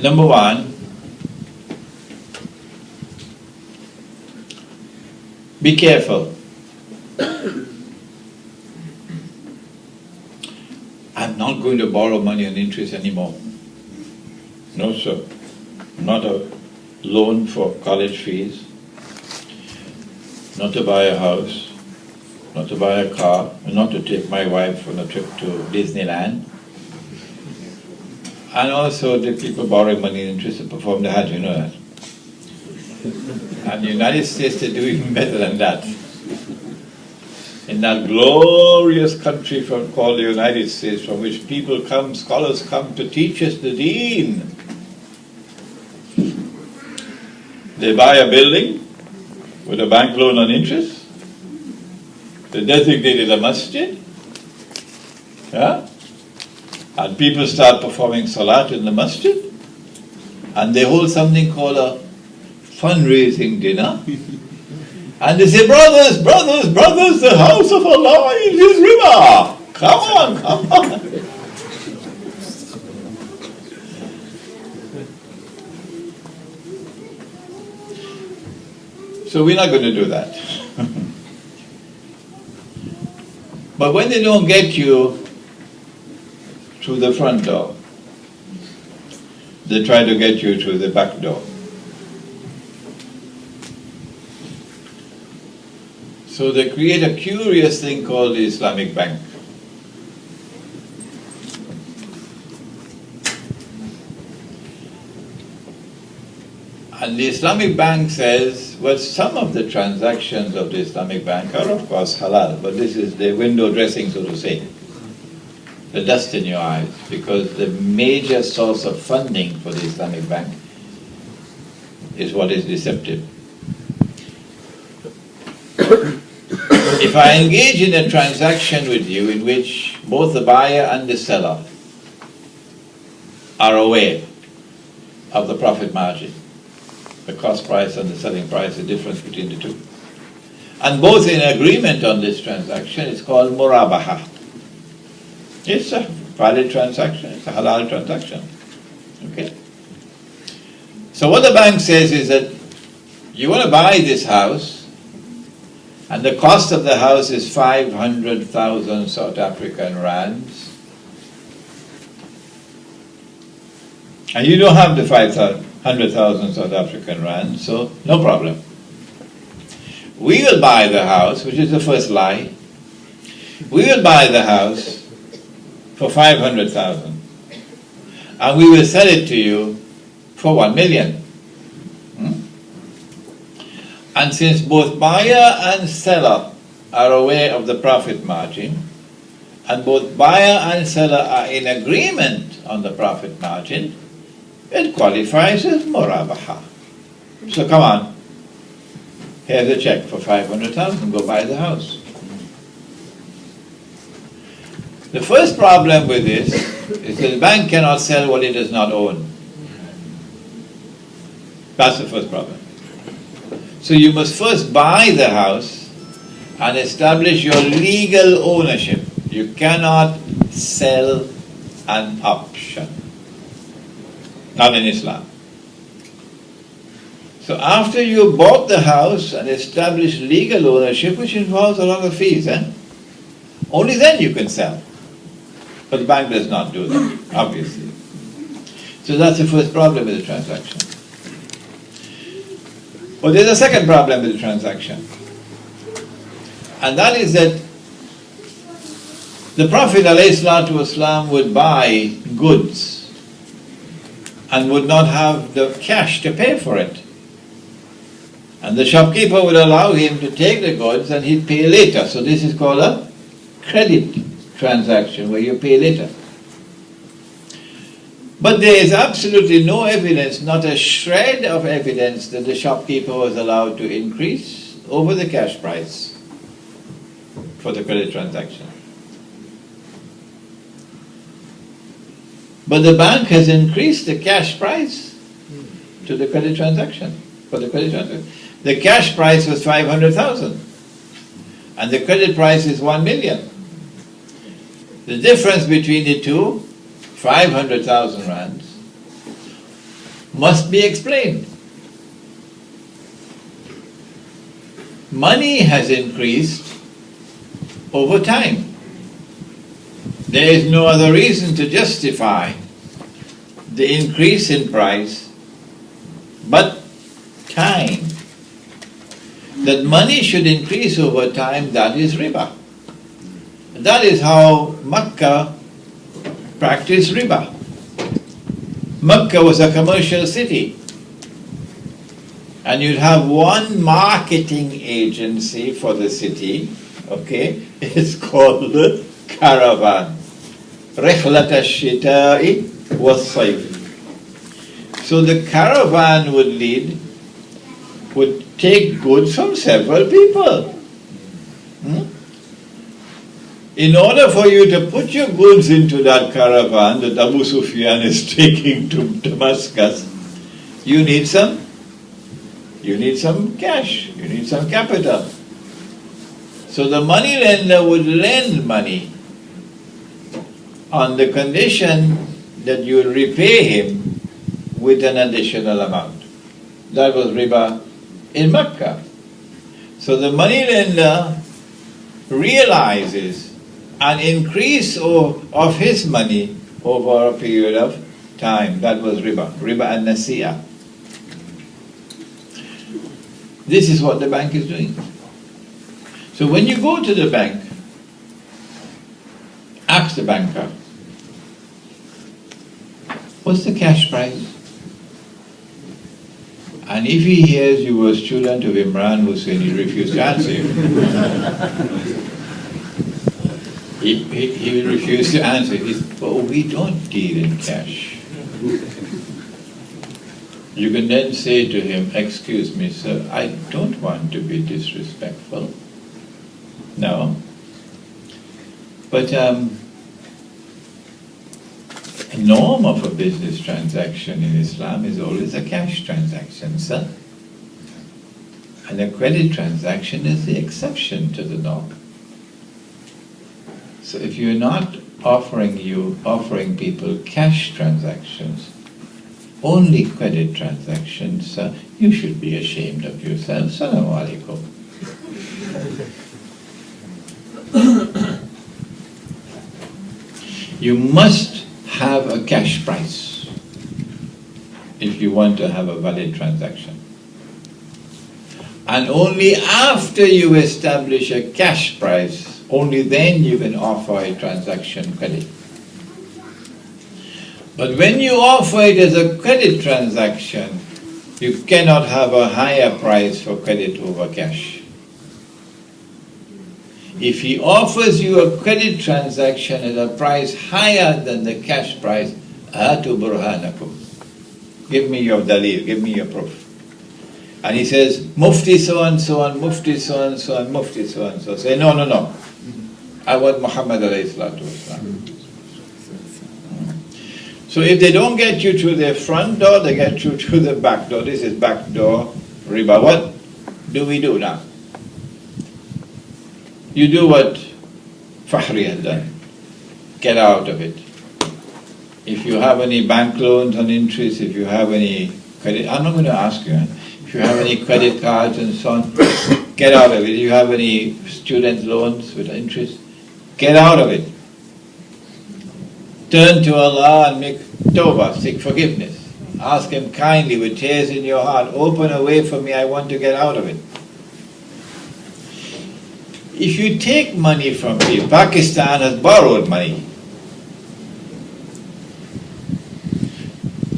Number one, be careful. I'm not going to borrow money on interest anymore. No, sir. Not a loan for college fees, not to buy a house, not to buy a car, and not to take my wife on a trip to Disneyland. And also the people borrowing money in interest to perform the Hajj, you know that. And the United States, they do even better than that. In that glorious country called the United States, from which people come, scholars come to teach us the deen. They buy a building with a bank loan on interest. They designated a masjid. Yeah? And people start performing salat in the masjid. And they hold something called a fundraising dinner. And they say, brothers, brothers, brothers, the house of Allah is His river. Come on, come on. So we're not going to do that. But when they don't get you through the front door, they try to get you through the back door. So they create a curious thing called the Islamic Bank. And the Islamic Bank says, well, some of the transactions of the Islamic Bank are of course halal, but this is the window dressing, so to say, the dust in your eyes, because the major source of funding for the Islamic Bank is what is deceptive. If I engage in a transaction with you in which both the buyer and the seller are aware of the profit margin, the cost price and the selling price, the difference between the two, and both in agreement on this transaction, it's called murabaha. It's a valid transaction, it's a halal transaction. Okay? So what the bank says is that you want to buy this house, and the cost of the house is 500,000 South African rands, and you don't have the 500,000 South African rands, so no problem. We will buy the house, which is the first lie. We will buy the house for 500,000, and we will sell it to you for 1 million. And since both buyer and seller are aware of the profit margin, and both buyer and seller are in agreement on the profit margin, it qualifies as murabaha. So come on, here's a check for 500,000, go buy the house. The first problem with this is that the bank cannot sell what it does not own. That's the first problem. So you must first buy the house and establish your legal ownership. You cannot sell an option. Not in Islam. So after you bought the house and established legal ownership, which involves a lot of fees, only then you can sell. But the bank does not do that, obviously. So that's the first problem with the transaction. But there's a second problem with the transaction. And that is that the Prophet ﷺ would buy goods and would not have the cash to pay for it. And the shopkeeper would allow him to take the goods and he'd pay later. So this is called a credit transaction, where you pay later. But there is absolutely no evidence, not a shred of evidence, that the shopkeeper was allowed to increase over the cash price for the credit transaction. But the bank has increased the cash price to the credit transaction, for the credit transaction. The cash price was 500,000 and the credit price is 1 million. The difference between the two, 500,000 rands, must be explained. Money has increased over time. There is no other reason to justify the increase in price but time. That money should increase over time, that is riba. That is how Makkah practiced riba. Makkah was a commercial city. And you'd have one marketing agency for the city, okay? It's called the caravan. رحلة الشتاء والصيف. So the caravan would take goods from several people. In order for you to put your goods into that caravan that Abu Sufyan is taking to Damascus, you need some cash, you need some capital. So the money lender would lend money on the condition that you will repay him with an additional amount. That was riba in Makkah. So the money lender realizes an increase of his money over a period of time. That was riba and nasi'ah. This is what the bank is doing. So when you go to the bank, ask the banker, what's the cash price? And if he hears you were a student of Imran Hosein, he refused to answer you. He will refuse to answer. Oh, we don't deal in cash. You can then say to him, excuse me, sir, I don't want to be disrespectful. No. But a norm of a business transaction in Islam is always a cash transaction, sir. And a credit transaction is the exception to the norm. So if you're not offering people cash transactions, only credit transactions, you should be ashamed of yourself. Assalamu alaikum. You must have a cash price if you want to have a valid transaction. And only after you establish a cash price, only then you can offer a transaction credit. But when you offer it as a credit transaction, you cannot have a higher price for credit over cash. If he offers you a credit transaction at a price higher than the cash price, Atu burhanakum. Give me your dalil, give me your proof. And he says, Mufti so and so and Mufti so and so and Mufti so and so. Say, no. I want Muhammad alayhi salatu wasalam. So if they don't get you through the front door, they get you through the back door. This is back door riba. What do we do now? You do what Fahri had done. Get out of it. If you have any bank loans on interest, if you have any credit, I'm not going to ask you. If you have any credit cards and so on, get out of it. If you have any student loans with interest, get out of it. Turn to Allah and make tawbah, seek forgiveness. Ask Him kindly with tears in your heart, open a way for me, I want to get out of it. If you take money from people, Pakistan has borrowed money,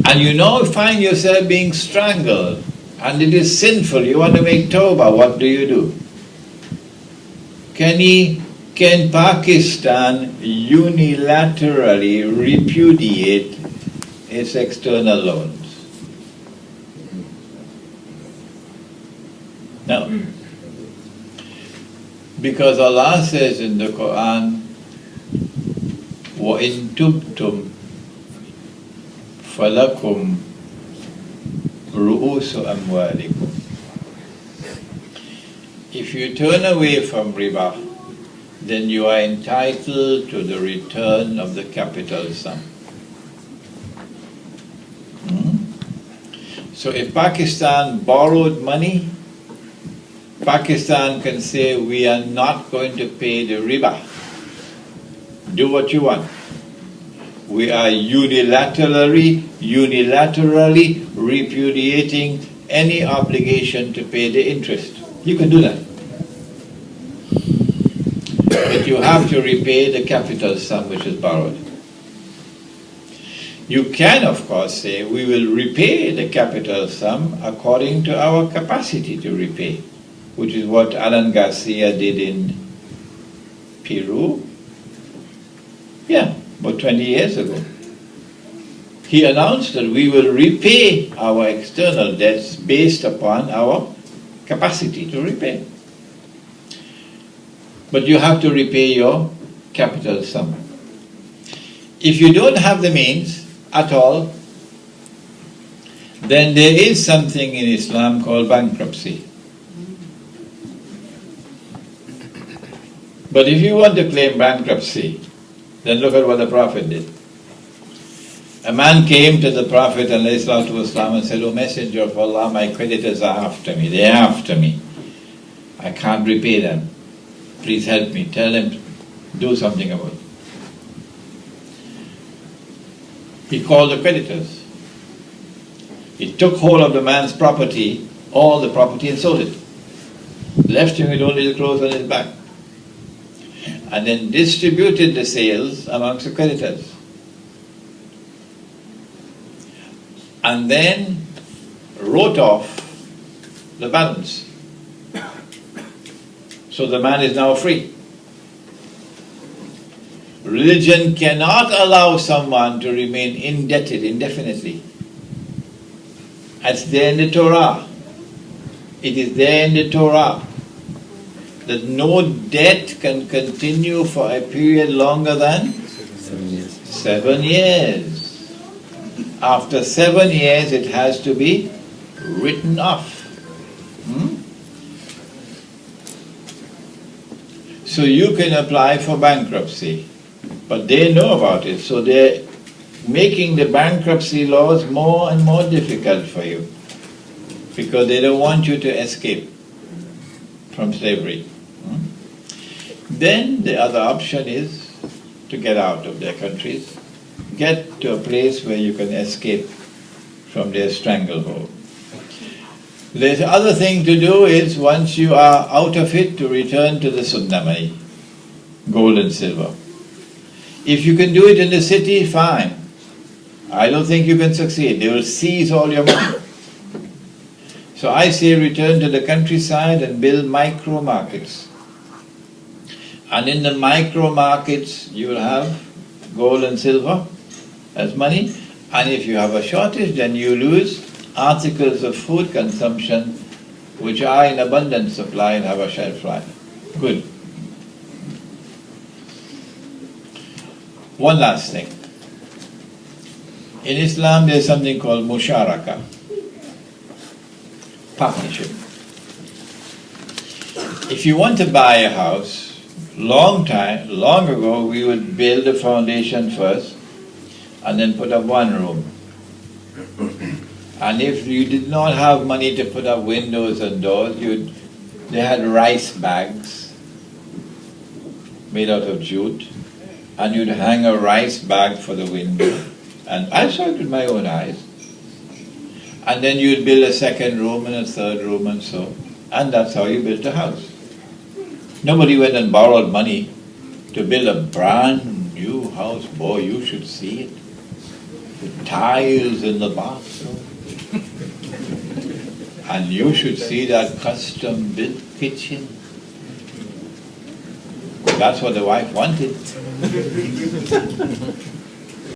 and you now find yourself being strangled, and it is sinful, you want to make tawbah, what do? Can Pakistan unilaterally repudiate its external loans? No. Because Allah says in the Quran, وَإِن تُبْتُمْ فَلَكُمْ رُؤُوسُ أَمْوَالِكُمْ. If you turn away from riba, then you are entitled to the return of the capital sum. So if Pakistan borrowed money, Pakistan can say, we are not going to pay the riba. Do what you want. We are unilaterally repudiating any obligation to pay the interest. You can do that. But you have to repay the capital sum which is borrowed. You can, of course, say, we will repay the capital sum according to our capacity to repay, which is what Alan Garcia did in Peru. Yeah, about 20 years ago. He announced that we will repay our external debts based upon our capacity to repay. But you have to repay your capital sum. If you don't have the means at all, then there is something in Islam called bankruptcy. But if you want to claim bankruptcy, then look at what the Prophet did. A man came to the Prophet ﷺ and said, "O Messenger of Allah, my creditors are after me. They are after me. I can't repay them. Please help me. Tell them, do something about it." He called the creditors. He took hold of the man's property, all the property, and sold it. Left him with only the clothes on his back. And then distributed the sales amongst the creditors. And then wrote off the balance. So the man is now free. Religion cannot allow someone to remain indebted indefinitely. It's there in the Torah. It is there in the Torah that no debt can continue for a period longer than 7 years. 7 years. After 7 years, it has to be written off. So you can apply for bankruptcy, but they know about it, so they're making the bankruptcy laws more and more difficult for you, because they don't want you to escape from slavery. Then the other option is to get out of their countries, get to a place where you can escape from their stranglehold. The other thing to do is, once you are out of it, to return to the Sunnah money, gold and silver. If you can do it in the city, fine. I don't think you can succeed. They will seize all your money. So I say return to the countryside and build micro markets. And in the micro markets, you will have gold and silver as money. And if you have a shortage, then you lose articles of food consumption which are in abundant supply and have a shelf life. Good. One last thing. In Islam, there is something called musharaka, partnership. If you want to buy a house, long ago, we would build the foundation first and then put up one room. And if you did not have money to put up windows and doors, they had rice bags made out of jute, and you'd hang a rice bag for the window. And I saw it with my own eyes. And then you'd build a second room and a third room and so. And that's how you built a house. Nobody went and borrowed money to build a brand new house. Boy, you should see it. With tiles in the bathroom. And you should see that custom built kitchen. That's what the wife wanted.